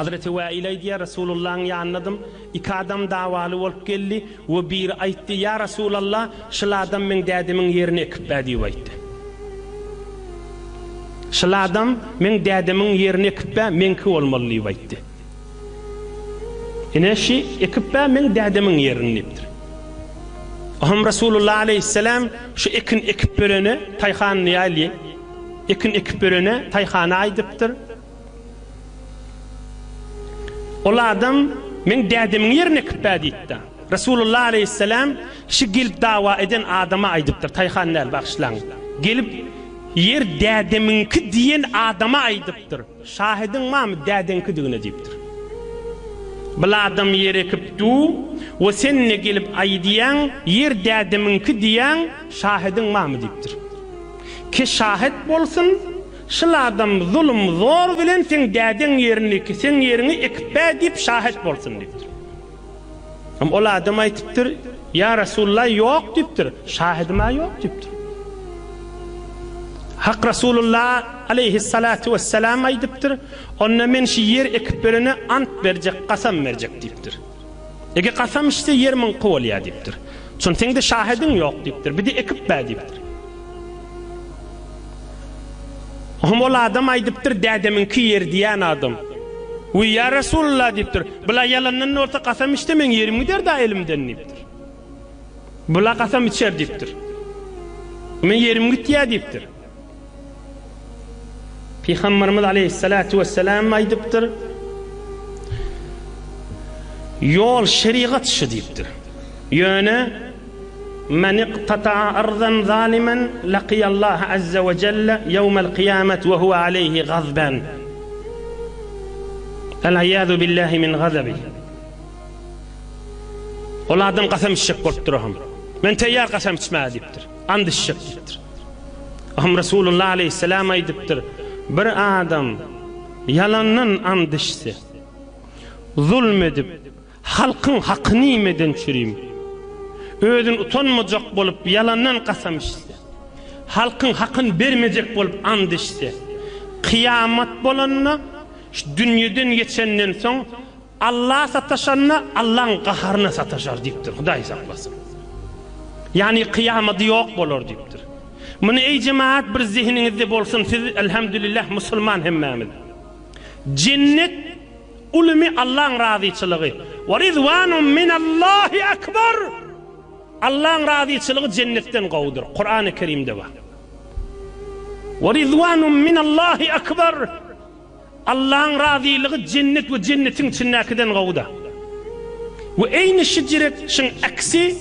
Hazreti Vail diye Resulullah'ın yanladım. İki adam davalı olup geldi ve bir aytti, ya Resulallah, şıl adam men dädimin yerini ekip bädi aytti. Şıl adam men dädimin yerini ekip bä, menki olmalı aytti. Eneşi ekip bä, men dädimin yerini eptir. Aham Resulullah aleyhisselam şu ekin ekip böleni tayhanını yayli, ekin ekip böleni tayhana aydıptır. Ola adam men dädimin yerini ekip bä diýdi. Resulullah aleyhisselam şu gelip dava eden adama aydıptır. Tayhanlar bakışlan. Gelip yer dädiminki diyen adama aydıptır. Şahidin mı dädinki digine diýipdir. Bula adam yer ekipdu ve senne gelip aydiyan yer dädiminki diýen şahidin mı diýipdir. Ki şahit bolsun, şıl adam zulüm zor bilen sen dädin yerini ki sen yerini ekip bä diýip şahit bolsun diýipdir. Ama ola adam aytypdyr, ya Resulullah ýok diýipdir, şahidime ýok diýipdir. Hak Resulullah aleyhissalatu vesselam aydypdyr, onna men şu yer ekip berene ant berjek, kasam berjek diýipdir. Ege kasam işte yer men qowlya diýipdir. Şon sende şahidin ýok diýipdir, bir de ekip bä diýipdir. Ola adam aydypdyr, dädiminki yer diýen adam. Ve ya Resulullah diýipdir, bula yalandan orta kasam işte men yerimi der da elimden diýipdir. Bula kasam içer diýipdir. Men yerim gitýär diýipdir. Peygamberimiz aleyhissalatu vesselam aydypdyr, yol şeriat işi diýipdir. Ýöne men iqtata'a ardan zaliman laqiyallahu azza ve celle yawmal kıyamet ve huve aleyhi gazban. El-iyadu billahi min gazabi. Ola adam kasam içecek bolup duraham. Men teyyar kasam içmä diýipdir. And içecek diýipdir. Aham Resulullah aleyhisselam aydypdyr, bir adam yalandan and içse, zulmedip halkın hakkını yemeden çürüyüm, ödün utanmayacak bolup yalandan kasam içse, halkın hakkını vermeyecek bolup and içse, kıyamet bolanna dünýeden geçenden soň Allah sataşanna Allah'ın qaharına sataşar diýipdir. Hudaý saklasın. Yani kıyamet ýok bolar diýipdir. Bunu ey cemaat bir zihninizde bolsun, siz elhamdülillah musulman hemmamiz. Cennet ulumi Allah'ın raziçılığı. Ve rizvanun minallahi akbar. Allah'ın raziçılığı cennetten qowdur. Kur'an-ı Kerim'de var. Ve rizvanun minallahi akbar. Allah'ın razılığı cennet ve cennetin içindekiden qowda. Ve eyni şiceretin aksi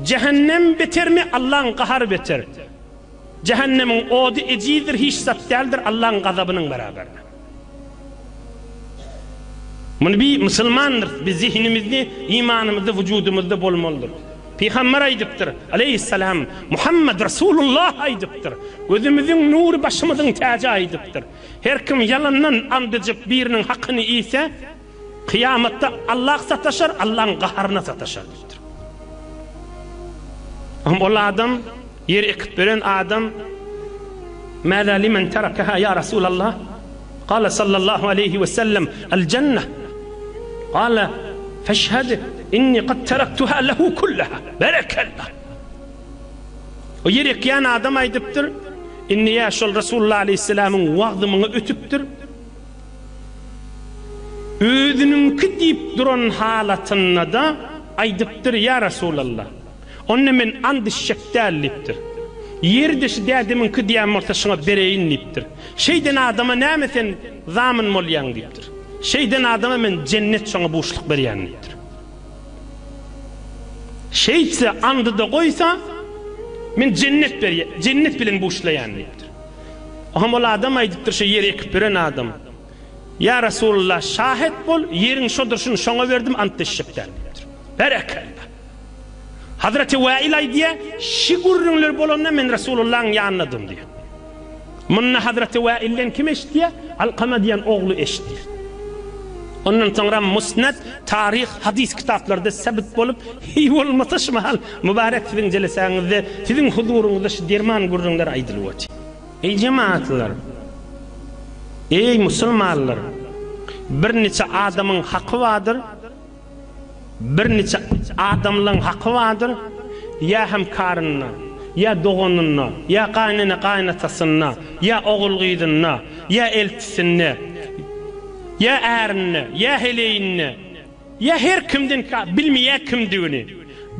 cehennem beter mi, Allah'ın qaharı beter. Cehennemin odu ecidir, hiç sapteldir, Allah'ın gazabının beraber. Bunu bir Müslümandır, bir zihnimizde, imanımızda, vücudumuzda bolmalıdır. Peygamber aydıptır, aleyhisselam, Muhammed Resulullah aydıptır. Gözümüzün nuru, başımızın tacı aydıptır. Her kim yalandan andıcıp birinin hakkını iyse, kıyamette Allah sataşar, Allah'ın qaharına sataşar. Ama o adam, yer ekip veren adam, mâzâ limen terakaha ya Resulallah? Kâle sallallahu aleyhi ve sellem, el cenneh. Kâle feşhede inni qad teraktuha lehu kullaha. Berekallah. O yer ekyan adam aydıptır, inni ya şol Resulullah aleyhisselamın vağdımını ötüptür. Ödününki deyip duran halatına da aydıptır ya Resulallah. Onunla men and şekdelliptir. Yerdeşi dädiminki diýen mortaşyňa bereýin diýipdir. Şeyden adama nämesen zamyn bolýan diýipdir. Şeyden adama men cennet şoňa boşluk berýän diýipdir. Şeyse andyda goýsa men cennet berýän, cennet bilen boşlaýan diýipdir. Aham ol adam aýdypdyr, şu ýere ekip beren adam, ya Resulullah şahit bol, ýeriň şodur şunu şoňa berdim, ant şekdel diýipdir. Berekallah. Hazreti Vail aydiye, şi gurrunlar bolanna men Resulullah'ın yanladım diye. Munna Hazreti Vail'den kim eşdiye? Alqama diyen oğlu eşdiye. Ondan sonra musnad, tarih, hadis kitaplarda sabit bolup, iyi olmasa şu mahal mübarek sizin celesanızda, sizin huzurunuzda şu derman gurrunlar aydılıvat. Ey cemaatlar, ey musulmanlar, bir neçe adamın hakkı vardır. Bir neçe adamların hakkı vardır. Ya hemkarına, ya doğununa, ya kaynana kaynatasına, ya oğul gıydına, ya eltisine, ya erine, ya heleyine, ya her kimden bilmeye kimdiğini.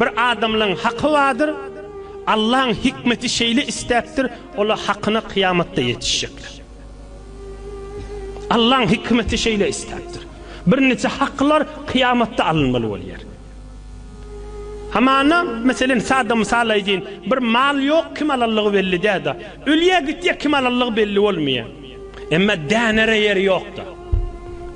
Bir adamların hakkı vardır. Allah'ın hikmeti şeyle isteptir. Ola hakkına kıyamatta yetişecekler. Allah'ın hikmeti şeyle isteptir. Bir neçe haklar kıyamatta alınmalı oluyor. Hamana mesela sada misal edin. Bir mal yok kim alallığı belli de. Ölüye gitti kim alallığı belli olmuyor. Ama denere yeri yok da.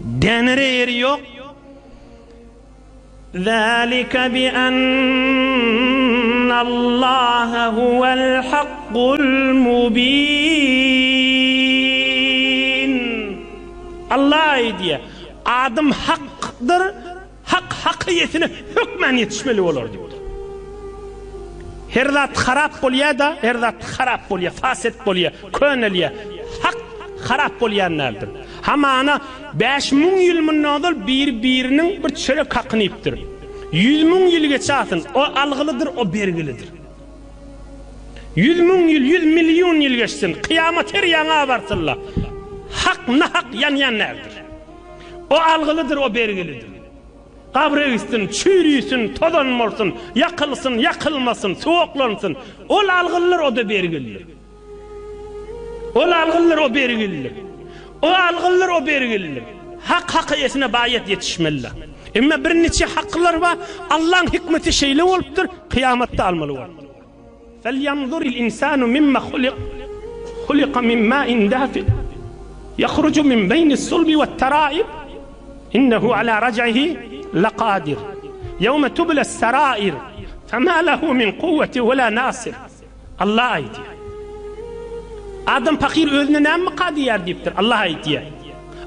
Denere yeri yok. ذلك بأن الله هو الحق المبين. Allah diye adam haktır, hak hakiyetine hükmen yetişmeli olur diyor. Her zat harap bolya da, her zat harap bolya, faset bolya, köneliye, hak harap bolyanlardır. Hamana 5000 yıl munnadır birinin bir çörek hakkını iptir. 100.000 yıl geçatın, o algılıdır, o bergilidir. 100.000 yıl, 100 milyon yıl geçsin, kıyamet her yana varsınlar. Hak nahak yan nerdir? O algılıdır, o bergilidir. Kabre gitsin, çürüysün, tozanmolsun, yakılsın, yakılmasın, soğuklansın. O algılıdır, o da bergilidir. O algılıdır, o bergilidir. O algılıdır, o bergilidir. Hak hakiyetine bayet yetişmeliler. Ama bir neçe haklar var, Allah'ın hikmeti şeyle oluptur, kıyamette almalı var. فَلْيَنْظُرِ الْاِنْسَانُ مِمَّا خُلِقَ مِنْ مَاءٍ دَافِقٍ يَخْرُجُ مِنْ بَيْنِ الصُّلْبِ وَالتَّرَائِبِ إِنَّهُ عَلَى رَجْعِهِ لَقَادِرٌ يَوْمَ تُبْلَى السَّرَائِرُ فَمَا لَهُ مِنْ قُوَّةٍ وَلَا نَاصِرٍ. Allah ayeti. Adam fakir özüne ne mi kadiyar deyiptir? Allah ayeti.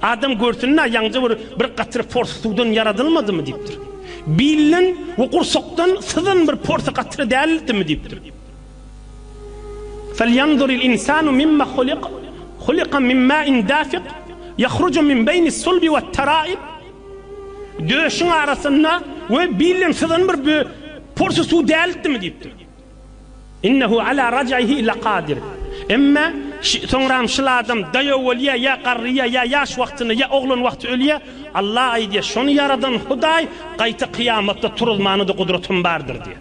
Adam görsünler yancı bir katır forsu sudan yaratılmadı mı deyiptir. Bilin ve kursoktan sızın bir porsu katırı değildi mi deyiptir. فَلْيَنْظُرِ الْاِنْسَانُ مِمَّا خُلِقَ مِنْ مَاءٍ دَافِقٍ يَخْرُجُ مِنْ بَيْنِ الصُّلْبِ وَالتَّرَائِبِ. Döşün arasında ve bilin sızın bir porsu su değildi mi deyiptir. İnnehu ala rac'ihi laqadir. Emma sonramşıl adam dayovoliya ya qarriya ya yaş vaktini ya oğlun vakti ölüye Allah aydiye şonu yaradan Huday qayta kıyamatta turulmanı da kudretin vardır diye.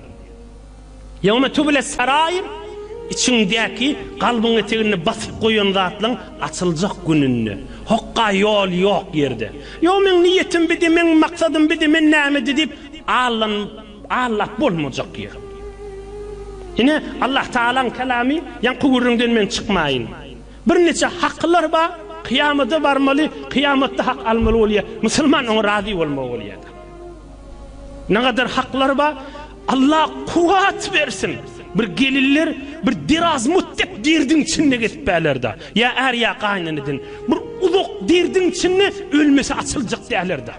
Yevme tübüle sarayir içindeki kalbın eteğini basıp koyun zatlan açılacak gününü. Hokka yol yok yerde. Yo men niyetim bidi, men maksadım bidi, men namedi deyip Allah bulmayacak yer. Yine Allah Teala'nın kelamı yan kuvurundan men çıkmayın. Bir neçe haklar var, kıyamete varmalı, kıyamette hak almalı oluyor. Müslüman ona razı olmalı oluyor. Ne kadar haklar var, Allah kuvvet versin. Bir gelirler, bir diraz müddet dirdin içinde gitbelerde. Ya er ya kaynanedin. Bir uzak dirdin içinde ölmesi açılacak derlerde.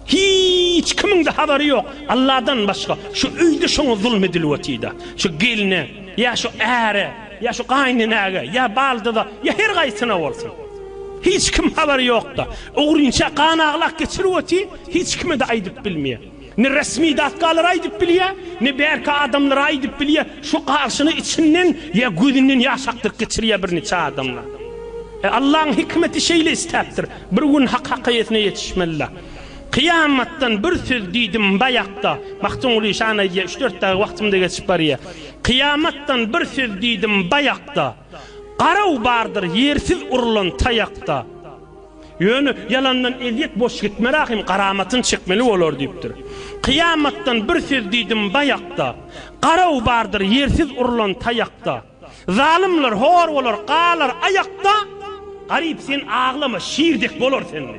Hiç kimin de haberi yok. Allah'tan başka. Şu öyde şunu zulmedilvetiydi. Şu geline, ya şu ere, ya şu kaynanaga, ya baldıda, ya her gaysına olsun. Hiç kim haberi yok da. Uğrunca kan ağlak geçirveti, hiç kime de aydip bilmiyor. Ne resmi datkalar aydip biliyor, ne berka adamlar aydip biliyor. Şu karşını içinden ya gözünden yaşaktık geçiriyor bir neçe adamlar. Allah'ın hikmeti şeyle isteptir. Bir gün hakikatine yetişmeliler. Kıyamattan bir söz deydim bayakta. Baktın ulu şana 3-4 dakika vaktimde geçip bariye. Kıyamattan bir söz deydim bayakta. Qarav bardır yersiz urulan tayakta. Yönü yalandan eziyet boş gitme rahim karamatın çıkmalı olur deyiptir. Kıyamattan bir söz deydim bayakta. Qarav bardır yersiz urulan tayakta. Zalimler hor olur qalar ayakta. Garip sen ağlama şiirdek bolur senin.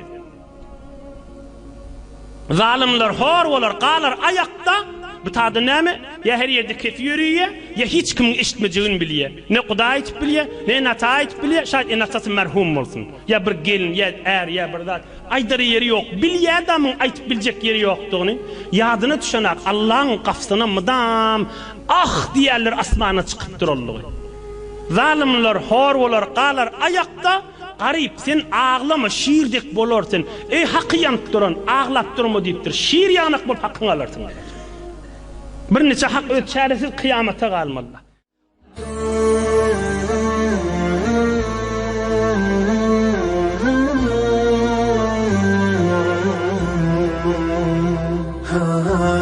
Zalimler hor olur qalar ayakta. Bu tadı neme? Ya her yerde kefi yürüyor, ya hiç kimin işitmeyeceğini biliyor. Ne Kuda ayıp biliyor, ne Nata ayıp biliyor, şayet enatası merhum olsun. Ya bir gelin, ya er, ya bir zat. Aydırı yeri yok, biliyor adamın ayıp bilecek yeri yoktuğunu. Yadına düşenek Allah'ın kafasına mıdam, ah diyerler asmana çıkıp durulluğu. Zalimler hor olur qalar ayakta, garip sen ağlama şiirdek bolarsan. Ey haqqı yanıp duran ağlap durma diýipdir. Şiir ýanak bolup haqqyňy alarsın. Bir neçe hak ötçäresiz kıyamata galmaly. ha